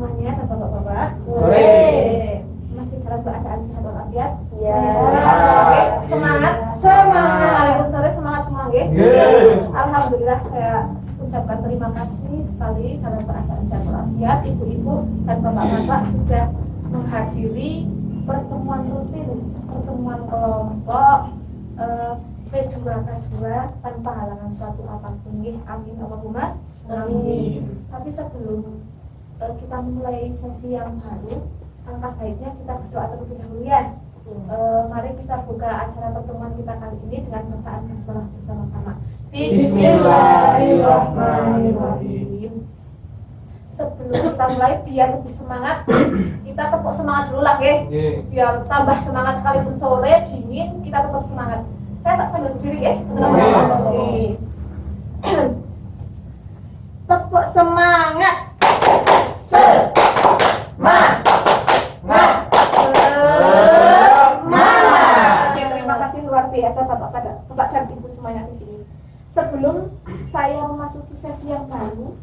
semuanya dan bapak-bapak. Masih dalam keadaan sehat walafiat. Ya. Semangat. Semangat sore, semangat semua nggih. Alhamdulillah saya ucapkan terima kasih sekali dalam keadaan sehat walafiat. Ibu-ibu dan bapak-bapak sudah menghadiri pertemuan rutin, pertemuan kelompok P2K2 tanpa halangan suatu apapun. Amin Allahumma amin. Tapi sebelum kita mulai sesi yang baru, alangkah baiknya kita berdoa terlebih dahulu ya. Mari kita buka acara pertemuan kita kali ini dengan bacaan basmalah bersama-sama. Bismillahirrahmanirrahim. Sebelum kita mulai, biar lebih semangat, kita tepuk semangat dulu lah ya. Biar tambah semangat sekalipun sore dingin, kita tetap semangat. Saya tak sambil berdiri ya. Tepuk semangat. Semangat. Oke, terima kasih luar biasa Bapak dan Ibu semuanya di sini. Sebelum saya memasuki sesi yang baru,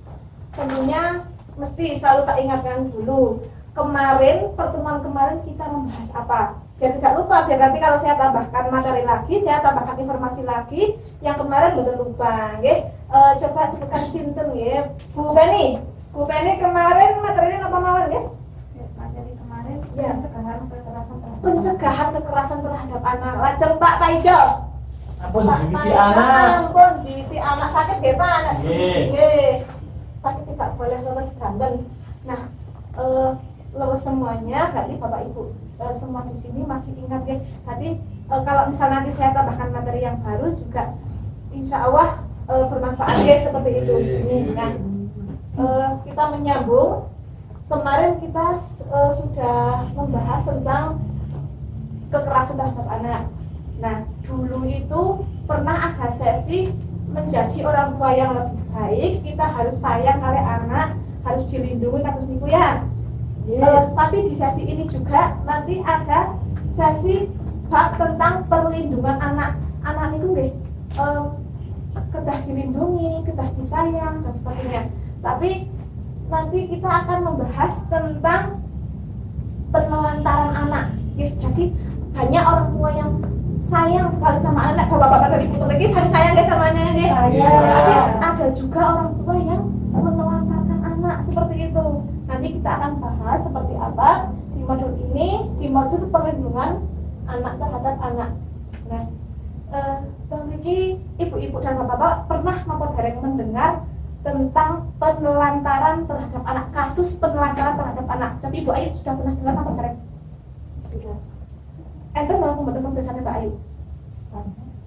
tentunya mesti selalu tak ingatkan dulu. Pertemuan kemarin kita membahas apa? Biar tidak lupa, biar nanti kalau saya tambahkan materi lagi, saya tambahkan informasi lagi yang kemarin betul lupa. Coba sebutkan sinten ya, Bu Penny. Bu Penny kemarin materinya apa mawon ya? Materi kemarin ya pencegahan kekerasan terhadap anak. Lajeng Pak Taijo. Ampun jiwiti anak sakit nggih Pak, anak nggih. Sakit tidak boleh lemes danten. Nah, lemes semuanya, berarti Bapak Ibu semua di sini masih ingat ya. Tadi kalau misal nanti saya tambahkan materi yang baru juga insya Allah bermanfaat ya seperti itu. Nah, kita menyambung. Kemarin kita sudah membahas tentang kekerasan terhadap anak. Nah, dulu itu pernah ada sesi menjadi orang tua yang lebih baik. Kita harus sayang kali anak, harus dilindungi kados niku ya. Tapi di sesi ini juga nanti ada sesi bab tentang perlindungan anak. Anak itu kedah dilindungi, kedah disayang dan sebagainya. Tapi nanti kita akan membahas tentang penelantaran anak. Jadi banyak orang tua yang sayang sekali sama anak. Bapak-bapak dari ibu lagi sayang guys sama anaknya. Tapi ada juga orang tua yang menelantarkan anak seperti itu. Nanti kita akan bahas seperti apa di modul ini, di modul perlindungan anak terhadap anak. Nah, bagi ibu-ibu dan bapak-bapak pernah mendengar tentang penelantaran terhadap anak, kasus penelantaran terhadap anak. Jadi Ibu Ayu sudah pernah dengar apa Karen? Sudah. Enter mau teman-teman bersama Mbak Ayu.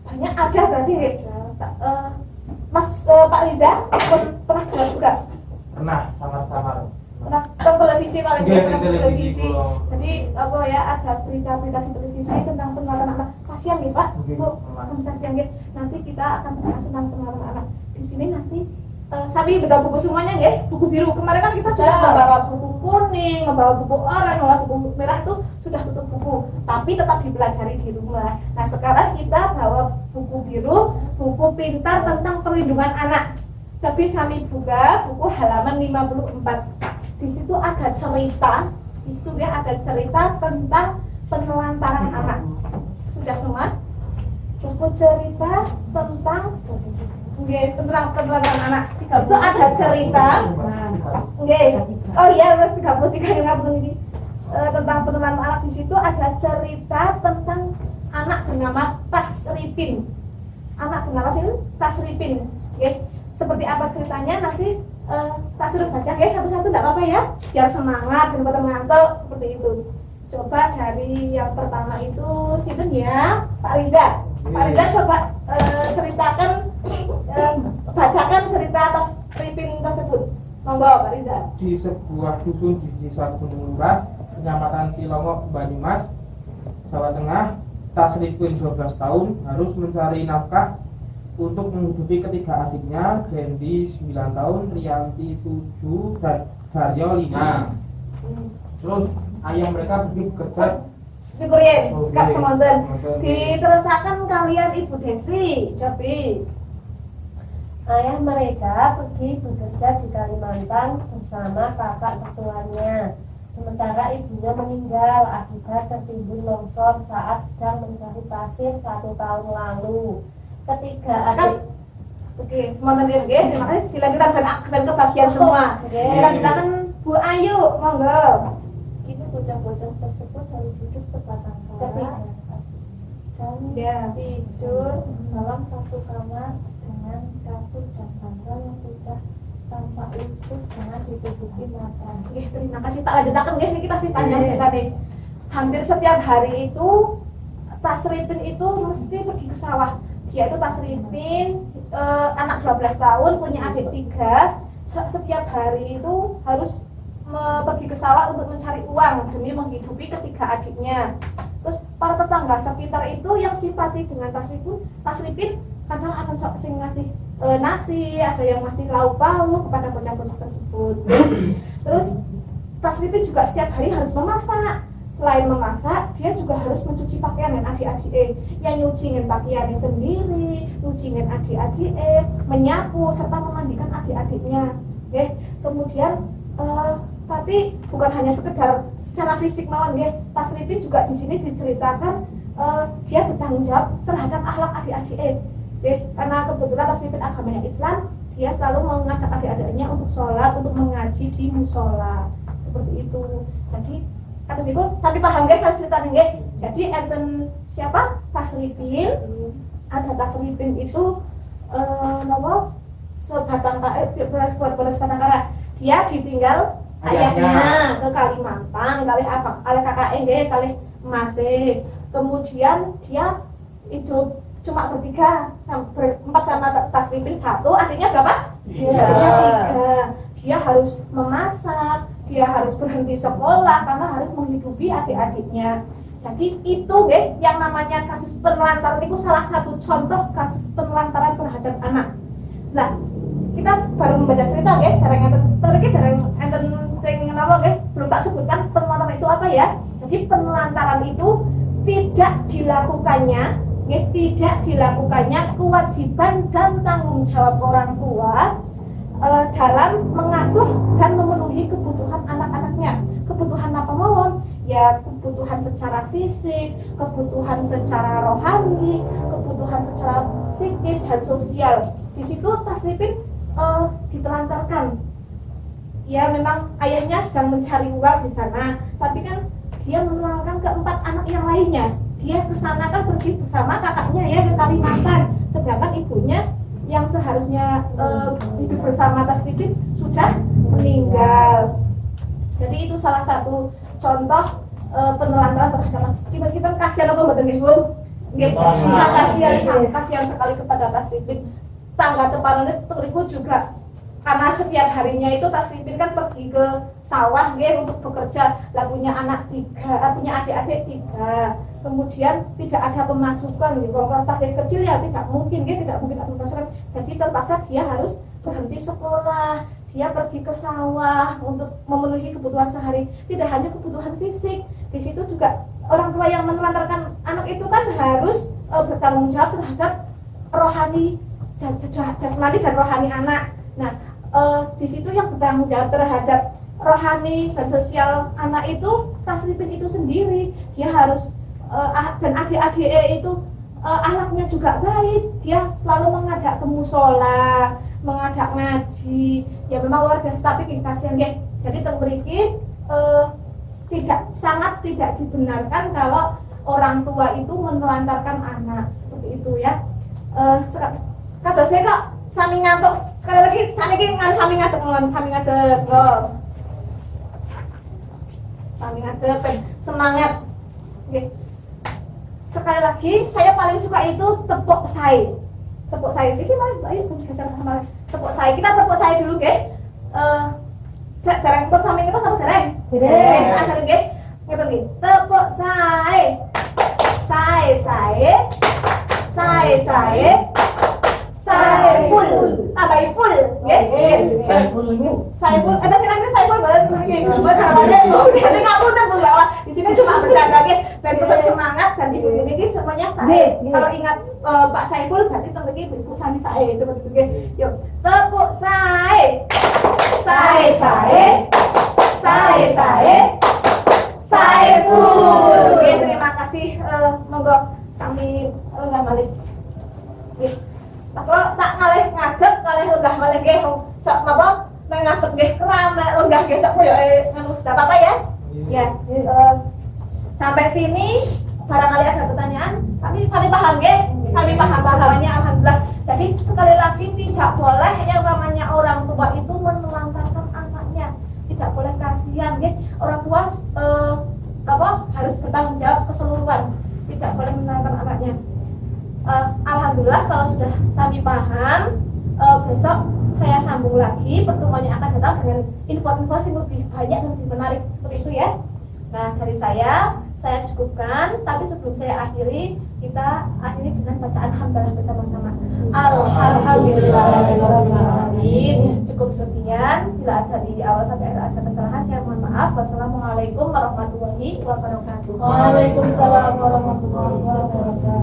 Banyak ada berarti Mas Pak Riza pernah dengar juga? Pernah, samar-samar. Pernah ke televisi paling tidak televisi. Jadi apa ya, ada berita-berita di televisi tentang penelantaran anak. Kasihan nih Pak, Bu, kasihan gitu. Nanti kita akan bahas tentang penelantaran anak. Di sini nanti Sabi betul buku semuanya ya, buku biru. Kemarin kan kita sudah membawa buku kuning, membawa buku oranye, membawa buku merah itu sudah tutup buku, tapi tetap dipelajari di rumah. Nah sekarang kita bawa buku biru, buku pintar tentang perlindungan anak. Jadi Sami buka buku halaman 54. Di situ ada cerita, di situ ya ada cerita tentang penelantaran anak. Sudah semua? Buku cerita tentang penelantaran anak. Itu ada cerita. Oh iya, harus 33 yang ini tentang penelantaran anak. Di situ ada cerita tentang anak bernama Tasripin. Anak bernama Tasripin. Seperti apa ceritanya nanti tak suruh baca satu-satu, tidak apa-apa ya, biar semangat dan pada ngantuk seperti itu. Coba dari yang pertama itu sinten ya, Pak Riza. Pak Riza coba ceritakan, bacakan cerita atas Tasripin tersebut. Monggo Pak Riza. Di sebuah dusun di Desa Gunung Lurah, Kecamatan Cilongok, Banyumas, Jawa Tengah, Tasripin 12 tahun harus mencari nafkah untuk menghidupi ketiga adiknya, Gendi 9 tahun, Rianti 7, dan Daryo 5. Terus ayah mereka pergi bekerja. Syukur ya, cekap semonten. Diterusakan kalian Ibu Desi, Cobi. Ayah mereka pergi bekerja di Kalimantan bersama kakak ketuanya. Sementara ibunya meninggal akibat tertimbun longsor saat sedang mencari pasir 1 tahun lalu. Ketiga adik. Oke, semua tadi oke. Terima kasih. Dilanjutkan dan kebagian semua. Dilanjutkan Bu Ayu, monggo. Itu bocah-bocah tersebut harus hidup sebatang kara dan tidur dalam satu kamar dengan kasur dan bantal yang sudah tampak lusuh dengan ditutupi mata. Terima kasih. Tak lanjutkan nggih niki tasih panjang sekali. Hampir setiap hari itu Tasripin itu mesti pergi ke sawah. Dia itu Tasripin anak 12 tahun, punya adik 3. Setiap hari itu harus pergi ke sawah untuk mencari uang demi menghidupi ketiga adiknya. Terus para tetangga sekitar itu yang simpati dengan Tasripin kadang akan sing ngasih nasi, ada yang ngasih lauk pauk kepada bocah-bocah tersebut. Terus Tasripin juga setiap hari harus memasak. Selain memasak, dia juga harus mencuci pakaian dengan adik-adik. Yang nyuciin pakaiannya sendiri, nyuciin adik-adik, menyapu serta memandikan adik-adiknya. Oke. Kemudian tapi bukan hanya sekedar secara fisik mawon nggih. Tasripin juga di sini diceritakan dia bertanggung jawab terhadap akhlak adik-adik. Karena kebetulan Tasripin agamanya Islam, dia selalu mengajak adik-adiknya untuk sholat, untuk mengaji di musola. Seperti itu. Jadi kados niku sampai paham nggih kan ceritane nggih. Jadi enten siapa? Tasripin. Ada Tasripin itu napa? Sebatang kara, sebatang kara. Dia ditinggal ayahnya ke Kalimantan, kalih kakak nggih, kalih emase. Kemudian dia hidup cuma bertiga, berempat sama Tasripin 1, adiknya berapa? 3. Dia harus memasak, dia harus berhenti sekolah karena harus menghidupi adik-adiknya. Jadi itu yang namanya kasus penelantaran itu salah satu contoh kasus penelantaran terhadap anak. Nah, kita baru membaca cerita dereng enten sing napa belum tak sebutkan penelantaran itu apa ya. Jadi penelantaran itu tidak dilakukannya kewajiban dan tanggung jawab orang tua dalam mengasuh dan memenuhi kebutuhan anak-anaknya. Kebutuhan apa mawon? Ya kebutuhan secara fisik, kebutuhan secara rohani, kebutuhan secara psikis dan sosial. Di situ Tasripin ditelantarkan. Ya memang ayahnya sedang mencari uang di sana, tapi kan dia menelantarkan keempat anak yang lainnya. Dia ke sana kan pergi bersama kakaknya ya ke Kalimantan, sedangkan ibunya yang seharusnya hidup bersama Tasripin sudah meninggal. Jadi itu salah satu contoh penelantaran terhadap kita kasihan apa mboten nggih Bu? Nggih, kasihan sekali kepada Tasripin. Tangga tepanane teriku juga karena setiap harinya itu Tasripin kan pergi ke sawah untuk bekerja. Lah punya anak 3, punya adik-adik 3. Kemudian tidak ada pemasukan kalau tasnya kecil ya tidak mungkin ada pemasukan. Jadi terpaksa dia harus berhenti sekolah, dia pergi ke sawah untuk memenuhi kebutuhan sehari. Tidak hanya kebutuhan fisik, di situ juga orang tua yang menelantarkan anak itu kan harus bertanggung jawab terhadap rohani, jasmani dan rohani anak. Nah, di situ yang bertanggung jawab terhadap rohani dan sosial anak itu Tasripin itu sendiri. Dia harus dan adik-adik itu akhlaknya juga baik. Dia selalu mengajak ke musola, mengajak ngaji. Ya memang luar biasa, tapi kasihan nggih. Jadi teng mriki sangat tidak dibenarkan kalau orang tua itu menelantarkan anak seperti itu ya. Kados saya kok sami ngantuk. Sekali lagi saniki sami ngadeg mawon, sami ngadeg. Sami ngadeg semangat. Nggih. Sekali lagi saya paling suka itu tepuk sai. Tepuk sai iki mari geser sama tepuk sai. Kita tepuk sai dulu nggih. Dereng pun sami kita sama dereng. Dereng. Asal nggih. Ngeten nggih. Tepuk sai. Sai. Saiful, tambahi full, nggih. Saiful. Ada sing nang Saiful banget nggih. ini karena biasanya kamu tuh membawa di sini cuma bercanda aja dan tetap semangat dan ibu ini semuanya saya. Kalau ingat Pak Saiful berarti tentu ibu sami saya seperti itu. Yuk tepuk saya Saiful. Oke, terima kasih. Monggo kami lenggah malih. Kalau tak ngalih ngajak, ngalih lenggah malih nggih. Cok napa? Nek ngadeg nggih keram, nek lenggah nggih sak koyo ngono. Enggak apa-apa ya? Ya. Sampai sini barangkali ada pertanyaan. Kami paham nggih? Kami paham semuanya alhamdulillah. Jadi sekali lagi tidak boleh yang namanya orang tua itu menelantarkan anaknya. Tidak boleh kasihan nggih. Orang tua harus bertanggung jawab keseluruhan. Tidak boleh menelantarkan anaknya. Alhamdulillah kalau sudah kami paham, besok saya sambung lagi pertemuan yang akan datang dengan info-info yang lebih banyak dan lebih menarik seperti itu ya. Nah dari saya cukupkan, tapi sebelum saya akhiri, kita akhiri dengan bacaan hamdalah bersama-sama. Alhamdulillahirrahmanirrahim. Cukup sekian, bila ada di awal sampai akhir ada kesalahan, saya mohon maaf. Wassalamualaikum warahmatullahi wabarakatuh. Waalaikumsalam warahmatullahi wabarakatuh.